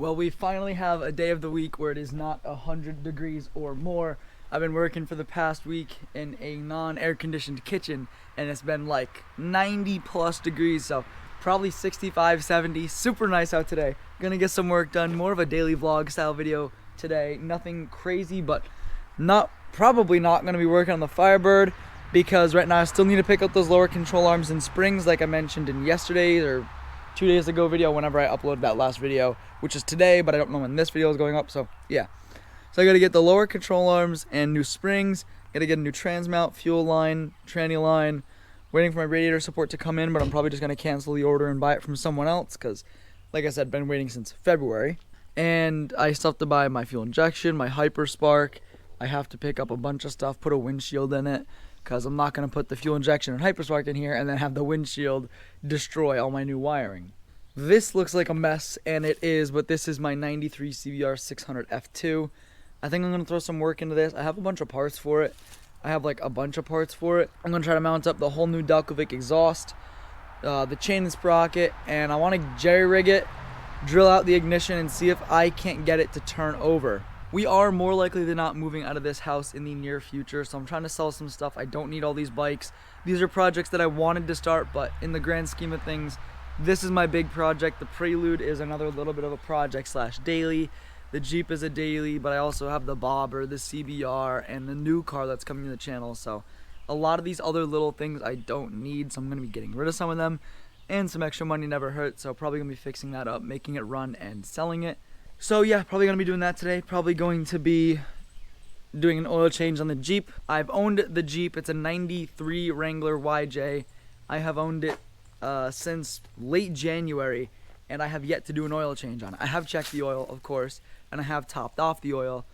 Well, we finally have a day of the week where it is not 100 degrees or more. I've been working for the past week in a non-air conditioned kitchen and it's been like 90 plus degrees, so probably 65, 70. Super nice out today. Gonna get some work done, more of a daily vlog style video today. Nothing crazy, but probably not gonna be working on the Firebird because right now I still need to pick up those lower control arms and springs like I mentioned in yesterday's or 2 days ago video whenever I uploaded that last video, which is today, but I don't know when this video is going up, so yeah. So I gotta get the lower control arms and new springs, gotta get a new trans mount, fuel line, tranny line, waiting for my radiator support to come in, but I'm probably just gonna cancel the order and buy it from someone else because, like I said, been waiting since February. And I still have to buy my fuel injection, my hyper spark. I have to pick up a bunch of stuff, put a windshield in it, because I'm not going to put the fuel injection and hyperspark in here and then have the windshield destroy all my new wiring. This looks like a mess, and it is, but this is my 93 CBR 600 F2. I think I'm going to throw some work into this. I have a bunch of parts for it. I have like a bunch of parts for it. I'm going to try to mount up the whole new Delcovic exhaust, the chain and sprocket, and I want to jerry-rig it, drill out the ignition, and see if I can't get it to turn over. We are more likely than not moving out of this house in the near future, so I'm trying to sell some stuff. I don't need all these bikes. These are projects that I wanted to start, but in the grand scheme of things, this is my big project. The Prelude is another little bit of a project slash daily. The Jeep is a daily, but I also have the Bobber, the CBR, and the new car that's coming to the channel. So a lot of these other little things I don't need, so I'm going to be getting rid of some of them. And some extra money never hurts, so probably going to be fixing that up, making it run, and selling it. So yeah, probably going to be doing that today. Probably going to be doing an oil change on the Jeep. I've owned the Jeep. It's a 93 Wrangler YJ. I have owned it since late January, and I have yet to do an oil change on it. I have checked the oil, of course, and I have topped off the oil,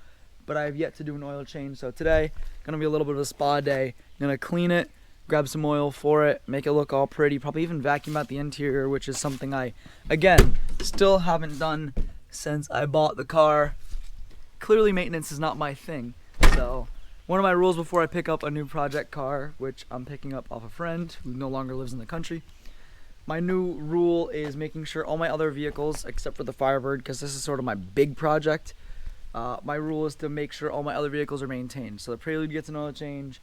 but I have yet to do an oil change. So today, going to be a little bit of a spa day. I'm going to clean it, grab some oil for it, make it look all pretty, probably even vacuum out the interior, which is something I, again, still haven't done since I bought the car. Clearly maintenance is not my thing, so one of my rules before I pick up a new project car, which I'm picking up off a friend who no longer lives in the country, my new rule is making sure all my other vehicles, except for the Firebird, because this is sort of my big project, my rule is to make sure all my other vehicles are maintained. So the Prelude gets an oil change,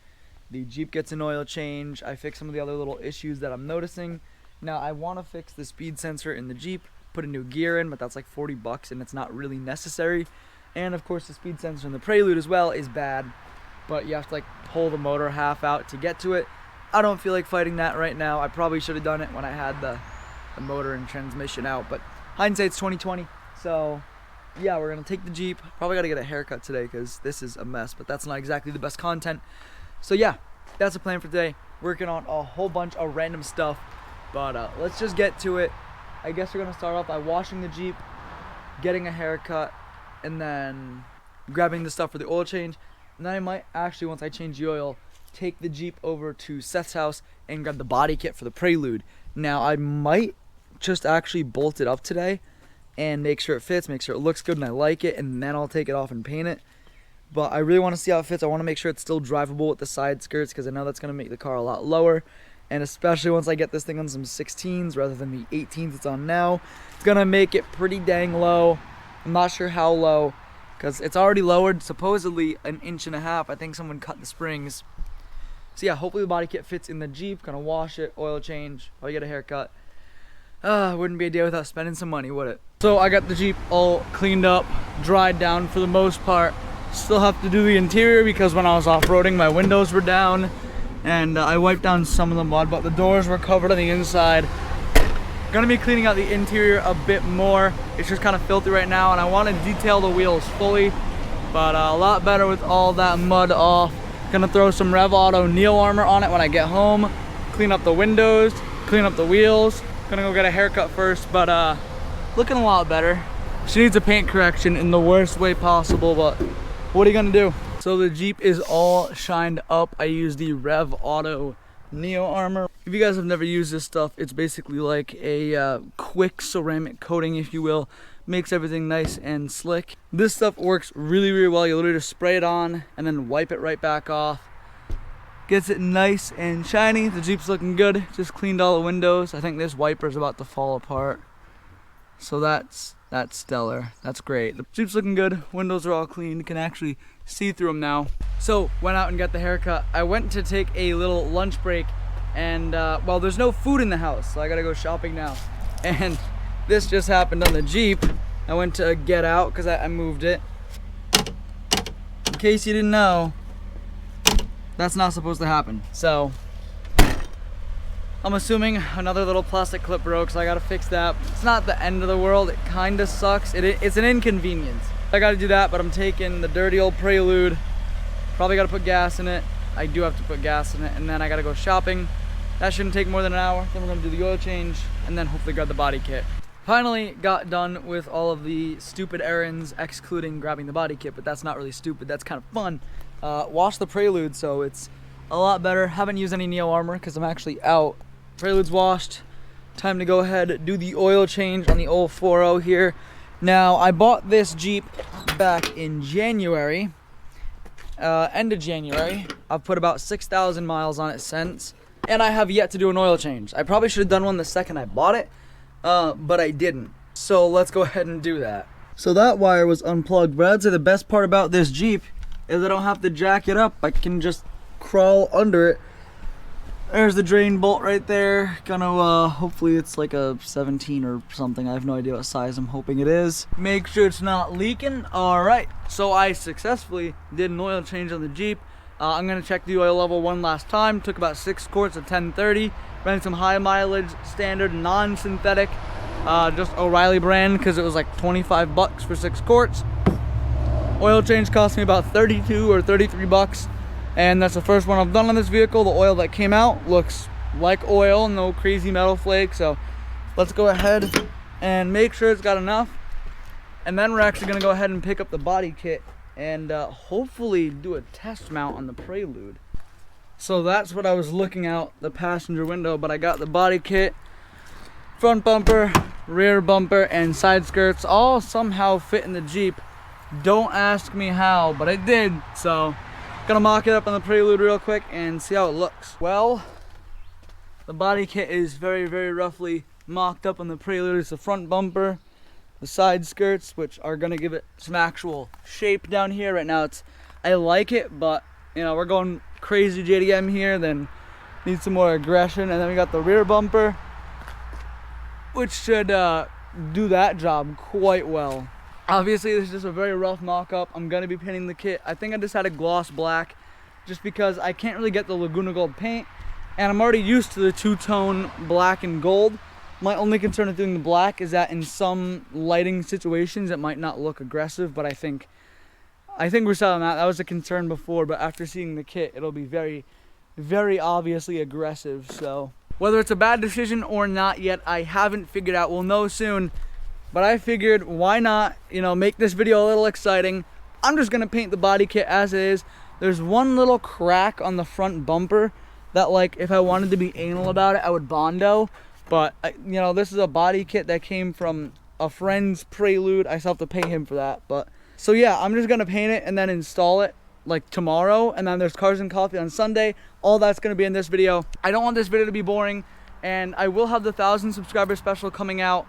the Jeep gets an oil change, I fix some of the other little issues that I'm noticing. Now I want to fix the speed sensor in the Jeep, put a new gear in, but that's like 40 bucks and it's not really necessary. And of course the speed sensor in the Prelude as well is bad, but you have to like pull the motor half out to get to it. I don't feel like fighting that right now. I probably should have done it when I had the motor and transmission out, but hindsight's 2020. So yeah, we're gonna take the Jeep. Probably gotta get a haircut today because this is a mess, but that's not exactly the best content. So yeah, that's the plan for today. Working on a whole bunch of random stuff, but let's just get to it. I guess we're gonna start off by washing the Jeep, getting a haircut, and then grabbing the stuff for the oil change. And then I might actually, once I change the oil, take the Jeep over to Seth's house and grab the body kit for the Prelude. Now I might just actually bolt it up today and make sure it fits, make sure it looks good and I like it, and then I'll take it off and paint it. But I really want to see how it fits. I want to make sure it's still drivable with the side skirts because I know that's going to make the car a lot lower. And especially once I get this thing on some 16s rather than the 18s it's on now, it's going to make it pretty dang low. I'm not sure how low because it's already lowered supposedly 1.5 inches. I think someone cut the springs. So yeah, hopefully the body kit fits in the Jeep. Gonna wash it, oil change, probably get a haircut. Wouldn't be a day without spending some money, would it? So I got the Jeep all cleaned up, dried down for the most part. Still have to do the interior because when I was off-roading my windows were down and I wiped down some of the mud, but the doors were covered on the inside. Gonna be cleaning out the interior a bit more. It's just kind of filthy right now and I want to detail the wheels fully, but a lot better with all that mud off. Gonna throw some Rev Auto Neo Armor on it when I get home, clean up the windows, clean up the wheels. Gonna go get a haircut first, but looking a lot better. She needs a paint correction in the worst way possible, but what are you gonna do? So the Jeep is all shined up. I use the Rev Auto Neo Armor. If you guys have never used this stuff, it's basically like a quick ceramic coating, if you will. Makes everything nice and slick. This stuff works really, really well. You literally just spray it on and then wipe it right back off. Gets it nice and shiny. The Jeep's looking good. Just cleaned all the windows. I think this wiper's about to fall apart. So that's That's stellar. That's great. The Jeep's looking good. Windows are all clean. You can actually see through them now. So, went out and got the haircut. I went to take a little lunch break, and well, there's no food in the house, so I gotta go shopping now. And this just happened on the Jeep. I went to get out because I moved it. In case you didn't know, that's not supposed to happen. So, I'm assuming another little plastic clip broke, so I gotta fix that. It's not the end of the world. It kinda sucks. It's an inconvenience. I gotta do that, but I'm taking the dirty old Prelude. Probably gotta put gas in it. I do have to put gas in it, and then I gotta go shopping. That shouldn't take more than an hour. Then we're gonna do the oil change, and then hopefully grab the body kit. Finally got done with all of the stupid errands, excluding grabbing the body kit, but that's not really stupid. That's kind of fun. Washed the Prelude, so it's a lot better. Haven't used any Neo Armor because I'm actually out. Prelude's washed. Time to go ahead, do the oil change on the old 4.0 here. Now, I bought this Jeep back in January, end of January. I've put about 6,000 miles on it since, and I have yet to do an oil change. I probably should have done one the second I bought it, but I didn't. So let's go ahead and do that. So that wire was unplugged, but I'd say the best part about this Jeep is I don't have to jack it up. I can just crawl under it. There's the drain bolt right there. Gonna, hopefully it's like a 17 or something. I have no idea what size I'm hoping it is. Make sure it's not leaking. All right, so I successfully did an oil change on the Jeep. I'm gonna check the oil level one last time. Took about 6 quarts at 1030. Ran some high mileage, standard, non-synthetic, just O'Reilly brand, because it was like 25 bucks for 6 quarts. Oil change cost me about 32 or 33 bucks. And that's the first one I've done on this vehicle. The oil that came out looks like oil, no crazy metal flake. So let's go ahead and make sure it's got enough. And then we're actually gonna go ahead and pick up the body kit and hopefully do a test mount on the Prelude. So that's what I was looking out the passenger window, but I got the body kit, front bumper, rear bumper, and side skirts all somehow fit in the Jeep. Don't ask me how, but it did. So gonna mock it up on the Prelude real quick and see how it looks. Well, the body kit is very, very roughly mocked up on the Prelude. It's the front bumper, the side skirts, which are gonna give it some actual shape down here. Right now I like it, but you know, we're going crazy JDM here, then need some more aggression. And then we got the rear bumper, which should do that job quite well. Obviously, this is just a very rough mock-up. I'm gonna be painting the kit. I think I just had a gloss black just because I can't really get the Laguna Gold paint, and I'm already used to the two-tone black and gold. My only concern with doing the black is that in some lighting situations it might not look aggressive, but I think we're set on that. That was a concern before, but after seeing the kit, it'll be very, very obviously aggressive. So whether it's a bad decision or not yet, I haven't figured out. We'll know soon. But I figured, why not, you know, make this video a little exciting. I'm just gonna paint the body kit as is. There's one little crack on the front bumper that, like, if I wanted to be anal about it, I would Bondo. But, you know, this is a body kit that came from a friend's Prelude. I still have to pay him for that. But so yeah, I'm just gonna paint it and then install it like tomorrow. And then there's Cars and Coffee on Sunday. All that's gonna be in this video. I don't want this video to be boring, and I will have the 1,000 subscriber special coming out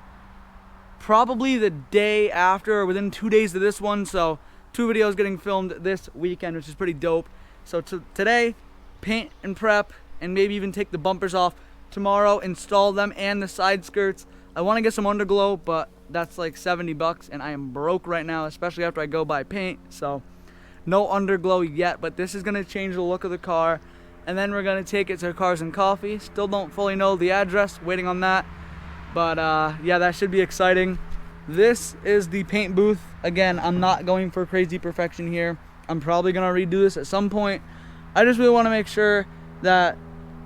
probably the day after or within 2 days of this one. So 2 videos getting filmed this weekend, which is pretty dope. So today, paint and prep, and maybe even take the bumpers off. Tomorrow, install them and the side skirts. I want to get some underglow, but that's like 70 bucks, and I am broke right now, especially after I go buy paint. So no underglow yet, but this is going to change the look of the car. And then we're going to take it to Cars and Coffee. Still don't fully know the address, waiting on that. But yeah, that should be exciting. This is the paint booth. Again, I'm not going for crazy perfection here. I'm probably gonna redo this at some point. I just really want to make sure that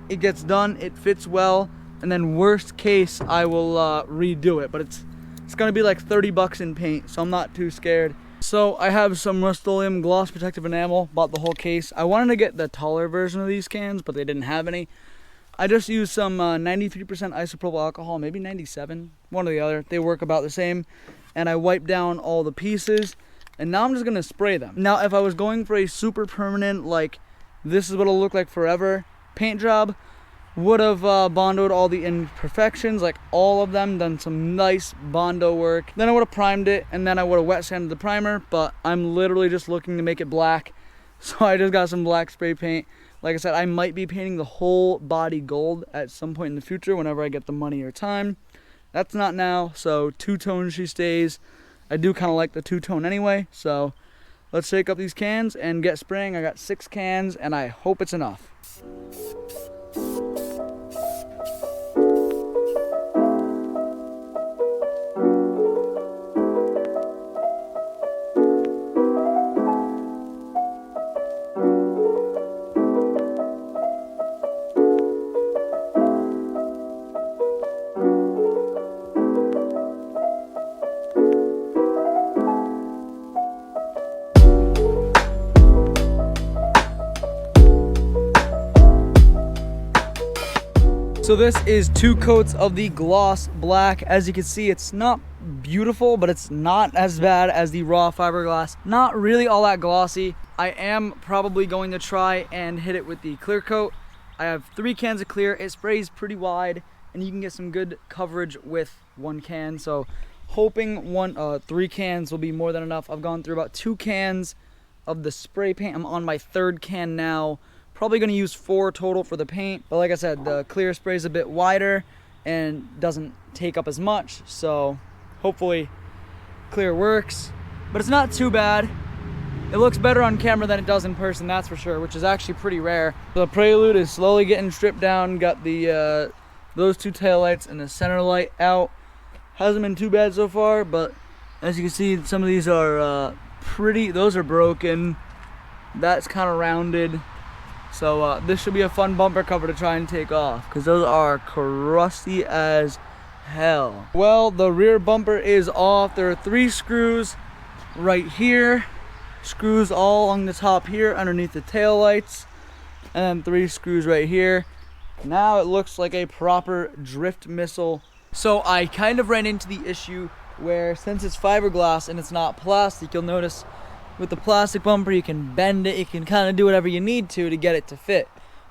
it gets done, it fits well, and then worst case, I will redo it. But it's gonna be like 30 bucks in paint, so I'm not too scared. So I have some Rust-Oleum gloss protective enamel, bought the whole case. I wanted to get the taller version of these cans, but they didn't have any. I just used some 93% isopropyl alcohol, maybe 97, one or the other. They work about the same. And I wiped down all the pieces, and now I'm just gonna spray them. Now, if I was going for a super permanent, like, this is what it'll look like forever paint job, Would have bondoed all the imperfections, like all of them, done some nice bondo work. Then I would have primed it, and then I would have wet sanded the primer, but I'm literally just looking to make it black. So I just got some black spray paint. Like I said, I might be painting the whole body gold at some point in the future whenever I get the money or time. That's not now, so two-tone she stays. I do kind of like the two-tone anyway, so let's shake up these cans and get spraying. I got 6 cans, and I hope it's enough. So this is 2 coats of the gloss black. As you can see, it's not beautiful, but it's not as bad as the raw fiberglass. Not really all that glossy. I am probably going to try and hit it with the clear coat. I have 3 cans of clear. It sprays pretty wide, and you can get some good coverage with 1 can. So hoping 3 cans will be more than enough. I've gone through about 2 cans of the spray paint. I'm on my 3rd can now. Probably going to use 4 total for the paint, but like I said, the clear spray is a bit wider and doesn't take up as much, so hopefully clear works. But it's not too bad. It looks better on camera than it does in person, that's for sure, which is actually pretty rare. The Prelude is slowly getting stripped down. Got the those 2 taillights and the center light out. Hasn't been too bad so far, but as you can see, some of these are pretty. Those are broken. That's kind of rounded. So this should be a fun bumper cover to try and take off, because those are crusty as hell. Well, the rear bumper is off. There are 3 screws right here, screws all along the top here underneath the tail lights, and then 3 screws right here. Now it looks like a proper drift missile. So I kind of ran into the issue where, since it's fiberglass and it's not plastic, you'll notice with the plastic bumper, you can bend it, you can kind of do whatever you need to get it to fit.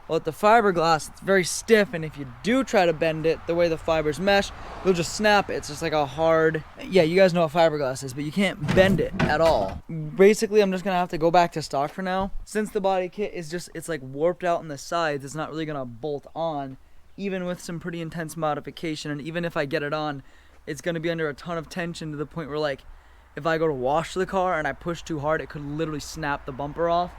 Well, with the fiberglass, it's very stiff, and if you do try to bend it, the way the fibers mesh, you'll just snap it. It's just like a hard, yeah, you guys know what fiberglass is, but you can't bend it at all. Basically, I'm just gonna have to go back to stock for now. Since the body kit is just, it's like warped out on the sides, it's not really gonna bolt on, even with some pretty intense modification, and even if I get it on, it's gonna be under a ton of tension to the point where, like, if I go to wash the car and I push too hard, it could literally snap the bumper off.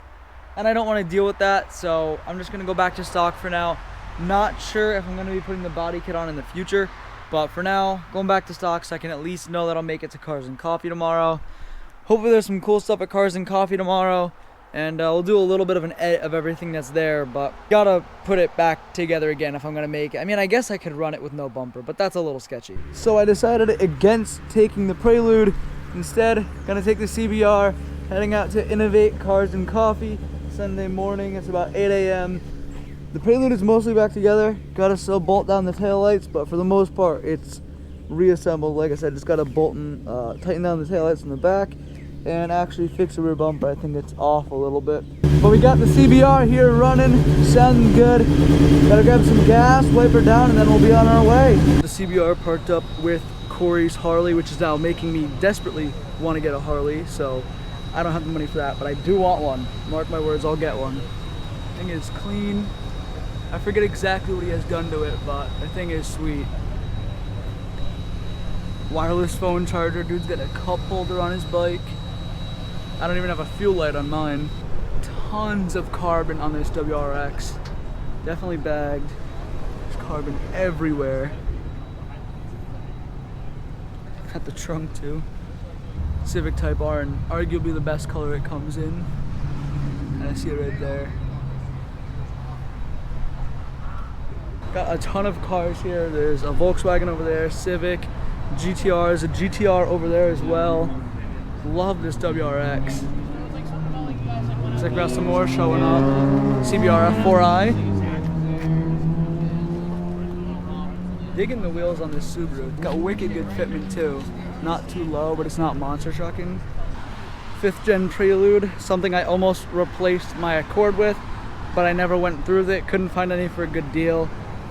And I don't want to deal with that, so I'm just going to go back to stock for now. Not sure if I'm going to be putting the body kit on in the future, but for now, going back to stock so I can at least know that I'll make it to Cars and Coffee tomorrow. Hopefully there's some cool stuff at Cars and Coffee tomorrow, and we'll do a little bit of an edit of everything that's there, but gotta put it back together again if I'm going to make it. I mean, I guess I could run it with no bumper, but that's a little sketchy. So I decided against taking the Prelude. Instead, gonna take the CBR, heading out to Innovate Cars and Coffee Sunday morning. It's about 8 a.m. The Prelude is mostly back together. Gotta still bolt down the taillights, but for the most part, it's reassembled. Like I said, just gotta bolt and tighten down the taillights in the back and actually fix the rear bumper. I think it's off a little bit. But we got the CBR here running, sounding good. Gotta grab some gas, wipe her down, and then we'll be on our way. The CBR parked up with Corey's Harley, which is now making me desperately want to get a Harley, so I don't have the money for that, but I do want one. Mark my words, I'll get one. The thing is clean. I forget exactly what he has done to it, but the thing is sweet. Wireless phone charger. Dude's got a cup holder on his bike. I don't even have a fuel light on mine. Tons of carbon on this WRX. Definitely bagged. There's carbon everywhere. Got the trunk too. Civic Type R, and arguably the best color it comes in. And I see it right there. Got a ton of cars here. There's a Volkswagen over there, Civic, GTR. There's a GTR over there as well. Love this WRX. Looks like we got some more showing up. CBR F4i. Digging the wheels on this Subaru. It's got wicked good fitment too. Not too low, but it's not monster trucking. 5th gen Prelude, something I almost replaced my Accord with, but I never went through with it. Couldn't find any for a good deal.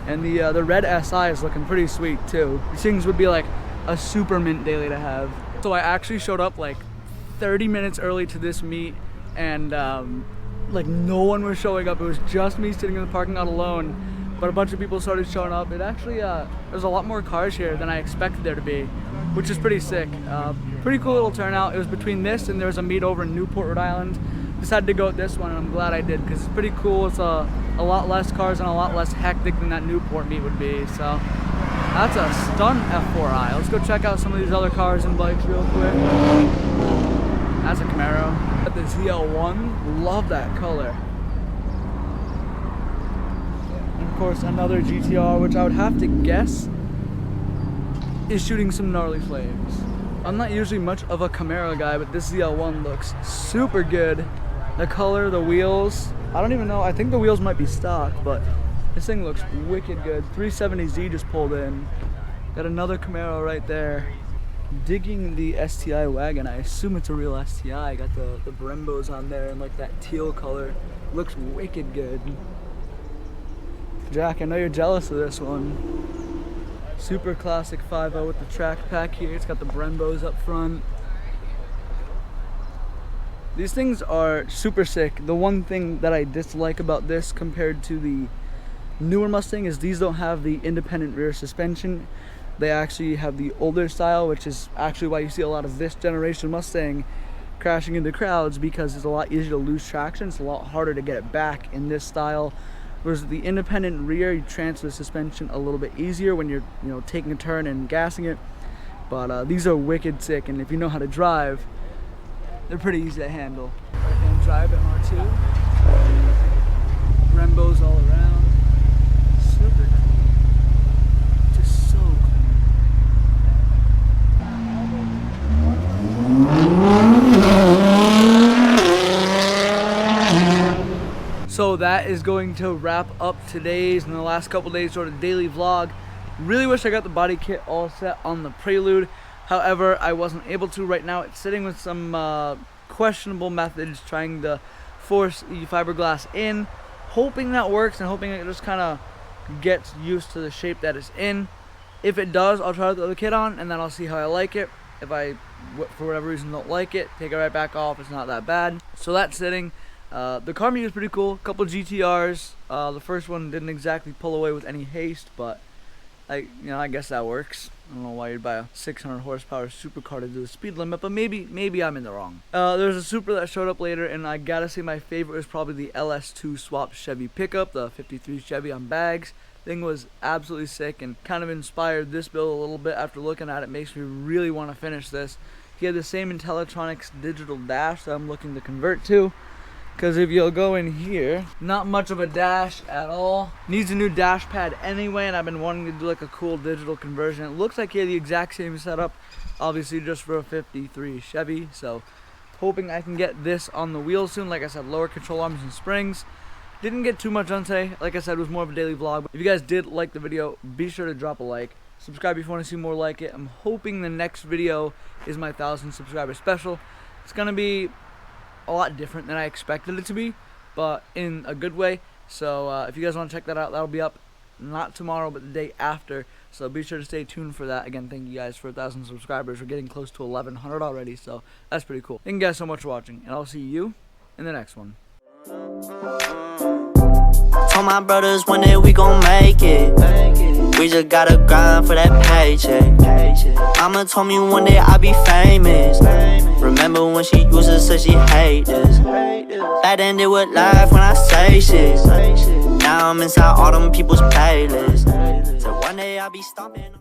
And the red SI is looking pretty sweet too. These things would be like a super mint daily to have. So I actually showed up like 30 minutes early to this meet, and like no one was showing up. It was just me sitting in the parking lot alone, but a bunch of people started showing up. It actually, there's a lot more cars here than I expected there to be, which is pretty sick. Pretty cool little turnout. It was between this and there was a meet over in Newport, Rhode Island. Decided to go with this one, and I'm glad I did because it's pretty cool. It's a lot less cars and a lot less hectic than that Newport meet would be. So that's a stunt F4i. Let's go check out some of these other cars and bikes real quick. That's a Camaro. Got the ZL1, love that color. And of course another GTR, which I would have to guess is shooting some gnarly flames. I'm not usually much of a Camaro guy, but this ZL1 looks super good. The color, the wheels, I don't even know, I think the wheels might be stock, but this thing looks wicked good. 370Z just pulled in. Got another Camaro right there. Digging the STI wagon. I assume it's a real STI. Got the Brembos on there and like that teal color. Looks wicked good. Jack, I know you're jealous of this one. Super classic 5.0 with the track pack here. It's got the Brembos up front. These things are super sick. The one thing that I dislike about this compared to the newer Mustang is these don't have the independent rear suspension. They actually have the older style, which is actually why you see a lot of this generation Mustang crashing into crowds, because it's a lot easier to lose traction. It's a lot harder to get it back in this style. Whereas the independent rear, you transfer the suspension a little bit easier when you're taking a turn and gassing it. But these are wicked sick, and if you know how to drive, they're pretty easy to handle. Right-hand drive MR2. Brembos all around. Super clean. Just so clean. So that is going to wrap up today's and the last couple days sort of daily vlog. Really wish I got the body kit all set on the Prelude. However, I wasn't able to right now. It's sitting with some questionable methods, trying to force the fiberglass in, hoping that works and hoping it just kind of gets used to the shape that it's in. If it does, I'll try the other kit on and then I'll see how I like it. If I, for whatever reason, don't like it, take it right back off. It's not that bad. So that's sitting. The car meet was pretty cool. A couple GTRs. The first one didn't exactly pull away with any haste, but I guess that works. I don't know why you'd buy a 600 horsepower supercar to do the speed limit, but maybe I'm in the wrong. There's a Supra that showed up later, and I gotta say my favorite was probably the LS2 swap Chevy pickup, the 53 Chevy on bags. Thing was absolutely sick and kind of inspired this build a little bit. After looking at it, makes me really want to finish this. He had the same Intellitronics digital dash that I'm looking to convert to. Because if you'll go in here, not much of a dash at all. Needs a new dash pad anyway, and I've been wanting to do like a cool digital conversion. It looks like he had the exact same setup, obviously just for a 53 Chevy. So hoping I can get this on the wheels soon. Like I said, lower control arms and springs. Didn't get too much done today. Like I said, it was more of a daily vlog. If you guys did like the video, be sure to drop a like. Subscribe if you want to see more like it. I'm hoping the next video is my 1,000 subscriber special. It's going to be a lot different than I expected it to be, but in a good way. So if you guys want to check that out, that'll be up not tomorrow but the day after, so be sure to stay tuned for that. Again, thank you guys for 1,000 subscribers. We're getting close to 1,100 already, so that's pretty cool. Thank you guys so much for watching, and I'll see you in the next one. Told my brothers one day we gon' make it. We just gotta grind for that paycheck. Mama told me one day I'll be famous. Remember when she used to say she hate this. Back then they would laugh when I say shit. Now I'm inside all them people's playlists. So one day I'll be stomping.